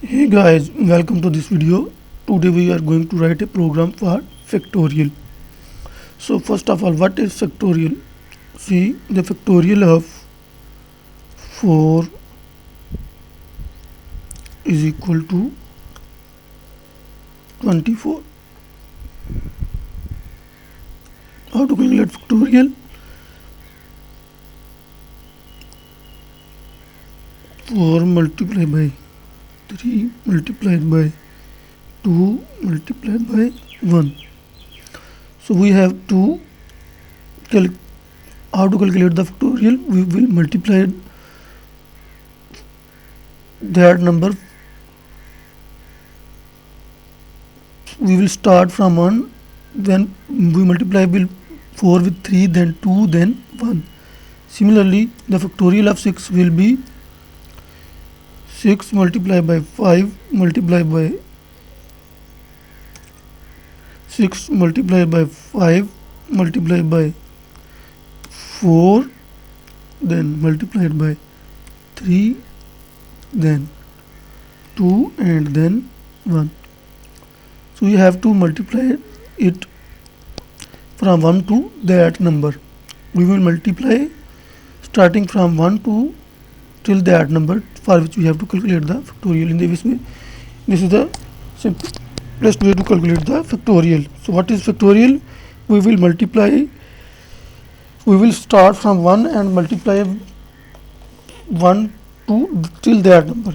Hey guys, welcome to this video. Today we are going to write a program for factorial. So first of all, what is factorial? See, the factorial of 4 is equal to 24. How to calculate factorial? 4 multiplied by 3 multiplied by 2 multiplied by 1. So we have to how to calculate the factorial. We will multiply that number. We will start from 1, then we multiply 4 with 3, then 2, then 1. Similarly, the factorial of 6 will be 6 multiplied by 5 multiplied by 6 multiplied by 5 multiplied by 4, then multiplied by 3, then 2, and then 1. So we have to multiply it from 1 to that number. We will multiply starting from 1 to till that number, for which we have to calculate the factorial. In this way, this is the simplest way to calculate the factorial. So what is factorial? We will multiply, we will start from 1 and multiply 1 to till that number.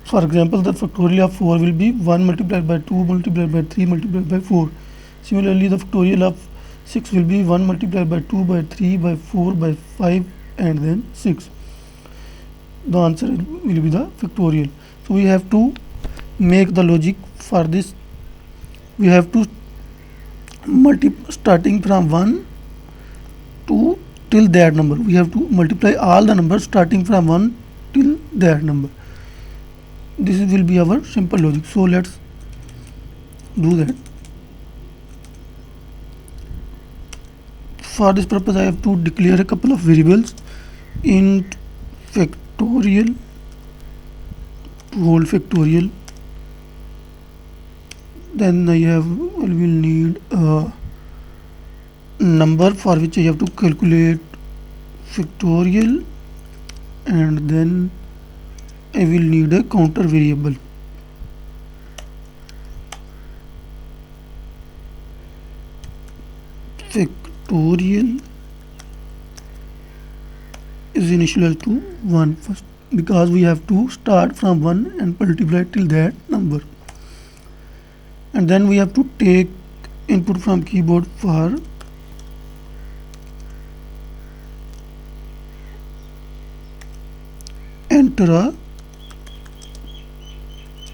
For example, the factorial of 4 will be 1 multiplied by 2 multiplied by 3 multiplied by 4. Similarly, the factorial of 6 will be 1 multiplied by 2 by 3 by 4 by 5 and then 6. The answer will be the factorial. So we have to make the logic for this. We have to starting from 1 to till that number. We have to multiply all the numbers starting from 1 till that number. This will be our simple logic. So let's do that. For this purpose, I have to declare a couple of variables. Int factorial, whole factorial. Then I will need a number for which I have to calculate factorial, and then I will need a counter variable. Factorial is initialized to 1 first, because we have to start from 1 and multiply till that number. And then we have to take input from keyboard for enter a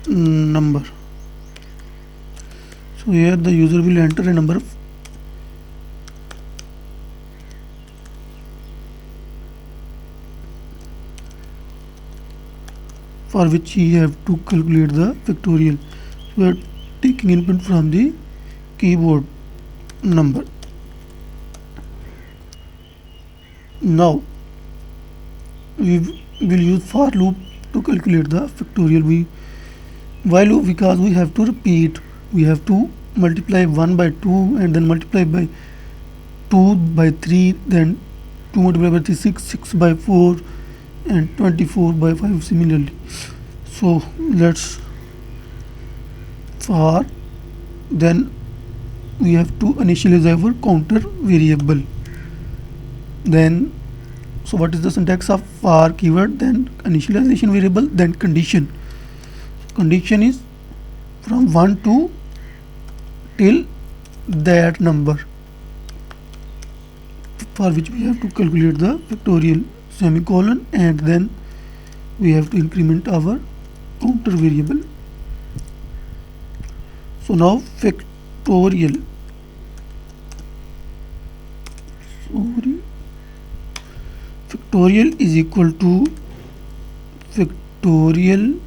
number. So here the user will enter a number for which he have to calculate the factorial. So we are taking input from the keyboard number. Now we will use for loop to calculate the factorial. While loop, because we have to repeat, we have to multiply 1 by 2 and then multiply by 2 by 3, then 2 multiplied by 3, 6 by 4 and 24 by 5 similarly. So let's for then we have to initialize our counter variable. Then so what is the syntax of for keyword? Then initialization variable, then condition. Condition is from 1 to till that number, for which we have to calculate the factorial, semicolon, and then we have to increment our counter variable. So now factorial, factorial is equal to factorial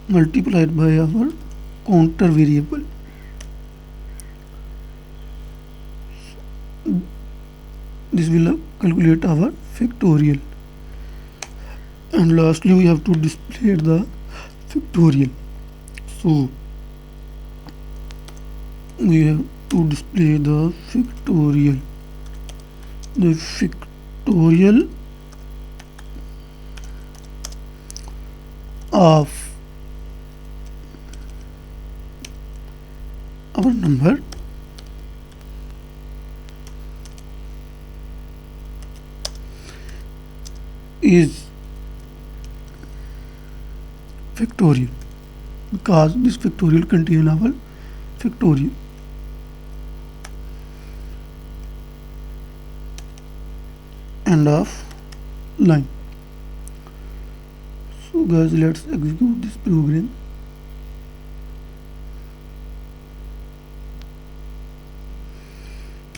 multiplied by our counter variable. This will calculate our factorial. And lastly, we have to display the factorial. So we have to display the factorial. The factorial of our number is factorial because this factorial contains our factorial. End of line. So guys, let's execute this program.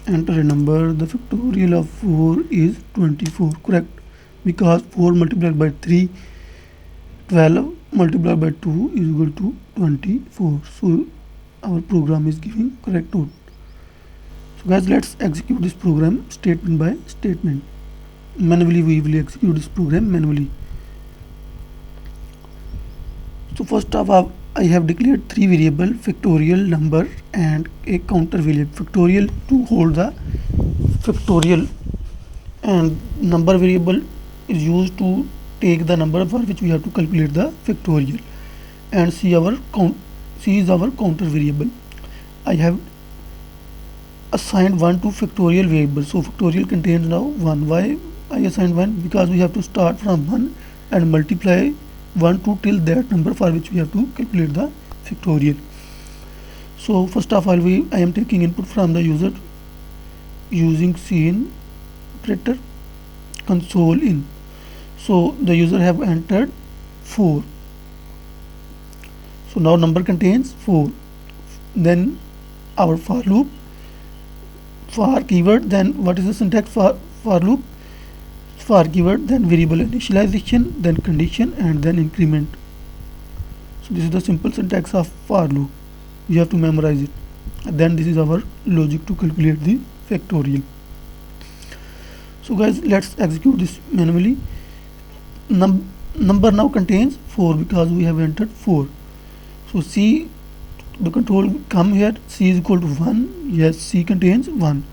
Enter a number. The factorial of 4 is 24. Correct, because 4 multiplied by 3, 12 multiplied by 2 is equal to 24. So our program is giving correct output. So guys, let's execute this program statement by statement. Manually we will execute this program manually. So first of all, I have declared 3 variables, factorial, number and a counter variable. Factorial to hold the factorial, and number variable is used to take the number for which we have to calculate the factorial, and C is our counter variable. I have assigned 1 to factorial variable. So factorial contains now 1. Why I assigned 1? Because we have to start from 1 and multiply 1 to till that number for which we have to calculate the factorial. So first of all, I am taking input from the user using cin operator console in. So the user have entered 4. So now number contains 4. Then our for loop, for keyword, then what is the syntax for loop? For keyword, then variable initialization, then condition, and then increment. So this is the simple syntax of for loop. You have to memorize it. And then this is our logic to calculate the factorial. So guys, let's execute this manually. Number now contains 4 because we have entered 4. So C, the control come here. C is equal to 1. Yes, C contains 1.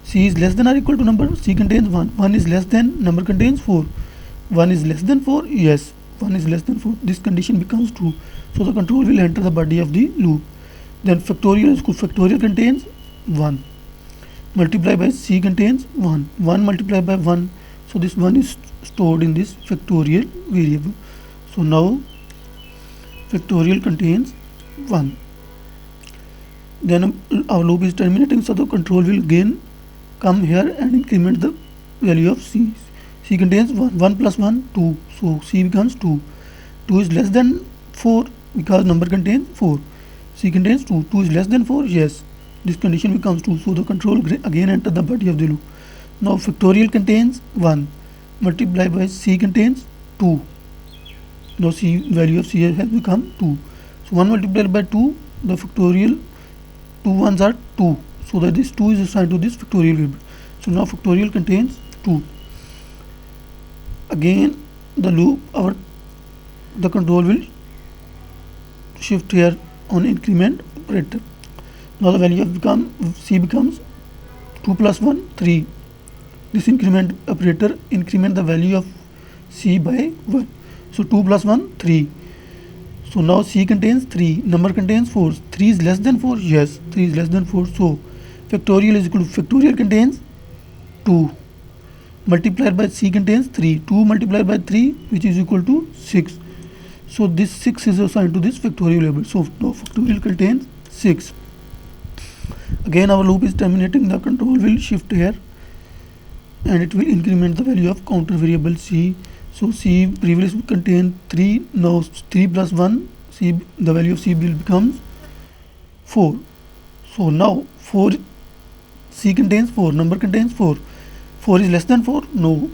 C is less than or equal to number. C contains 1. 1 is less than, number contains 4. 1 is less than 4. Yes, 1 is less than 4. This condition becomes true. So the control will enter the body of the loop. Then factorial is equal, factorial contains 1. Multiply by C contains 1. 1 multiplied by 1. So this 1 is stored in this factorial variable. So now factorial contains 1. Then our loop is terminating, so the control will again come here and increment the value of C. C contains 1. 1 plus 1, 2. So C becomes 2. 2 is less than 4 because number contains 4. C contains 2. 2 is less than 4. Yes. This condition becomes true. So the control again enter the body of the loop. Now factorial contains 1. Multiply by C contains 2. Now C, value of C has become 2. So 1 multiplied by 2, the factorial 2 ones are 2. So that this 2 is assigned to this factorial variable. So now factorial contains 2. Again the loop, the control will shift here on increment operator. Now the value of C becomes 2 plus 1, 3. This increment operator increment the value of C by 1. So 2 plus 1, 3. So now C contains 3, number contains 4. 3 is less than 4. Yes, 3 is less than 4. So factorial is equal to, factorial contains 2 multiplied by C contains 3. 2 multiplied by 3, which is equal to 6. So this 6 is assigned to this factorial variable. So now factorial contains 6. Again our loop is terminating, the control will shift here and it will increment the value of counter variable C. So C previously contained 3, now 3 plus 1, C, the value of C will becomes 4. So now 4, C contains 4, number contains 4. 4 is less than 4? No.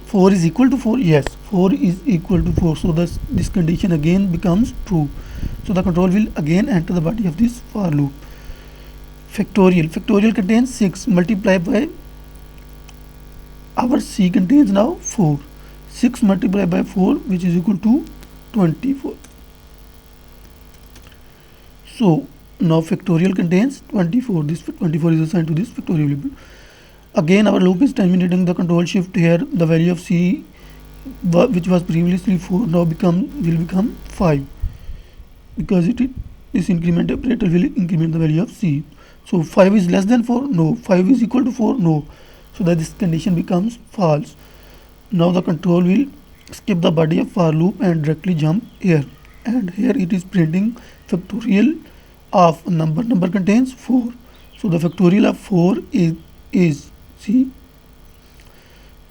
4 is equal to 4? Yes, 4 is equal to 4. So this condition again becomes true. So the control will again enter the body of this for loop. Factorial contains 6 multiplied by our C contains now 4. 6 multiplied by 4, which is equal to 24. So now factorial contains 24. This 24 is assigned to this factorial variable. Again our loop is terminating the control shift here. The value of c which was previously 4 now will become 5, because this increment operator will increment the value of c. So 5 is less than 4, no. 5 is equal to 4, no. So that this condition becomes false. Now the control will skip the body of for loop and directly jump here, and here it is printing factorial of number contains 4. So the factorial of 4 is see,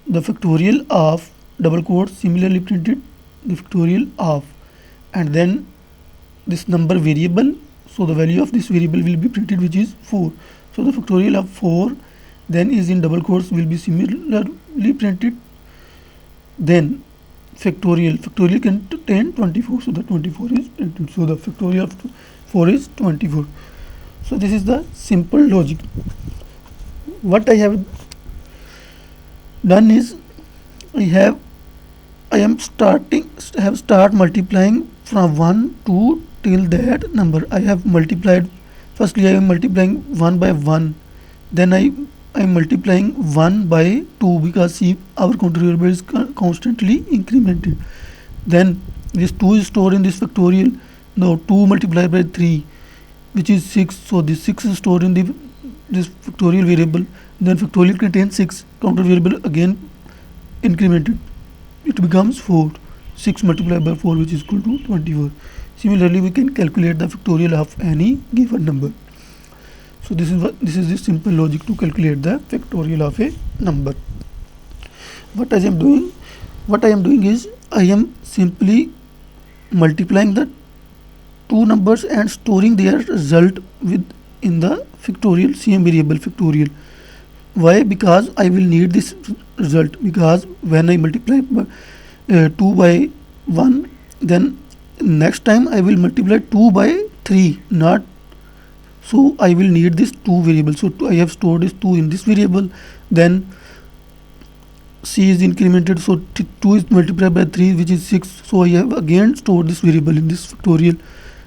the factorial of double quotes similarly printed the factorial of, and then this number variable, so the value of this variable will be printed, which is 4. So the factorial of 4 then is in double quotes will be similarly printed. Then factorial contain 24, so the 24 is printed. So the factorial of 4 is 24. So this is the simple logic. What I have done is I have start multiplying from 1 to till that number. I have multiplied, firstly I am multiplying 1 by 1, then I am multiplying 1 by 2, because see our counter variable is constantly incremented. Then this 2 is stored in this factorial. Now 2 multiplied by 3, which is 6, so this 6 is stored in this factorial variable. Then factorial contains 6, counter variable again incremented, it becomes 4. 6 multiplied by 4, which is equal to 24. Similarly we can calculate the factorial of any given number. So this is the simple logic to calculate the factorial of a number. What I am doing is I am simply multiplying the two numbers and storing their result in the factorial same variable factorial. Why? Because I will need this result, because when I multiply 2 by 1, then next time I will multiply 2 by 3, not, so I will need this 2 variable. So I have stored this 2 in this variable, then c is incremented, so 2 is multiplied by 3, which is 6. So I have again stored this variable in this factorial,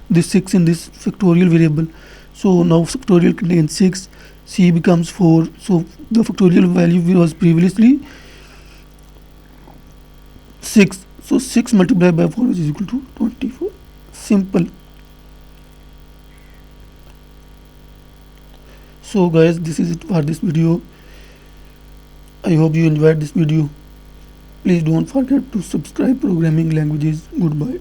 this 6 in this factorial variable. So now factorial contains 6, c becomes 4. So the factorial value was previously 6. So 6 multiplied by 4, which is equal to 24. Simple. So guys, this is it for this video. I hope you enjoyed this video. Please don't forget to subscribe Programming Languages. Goodbye.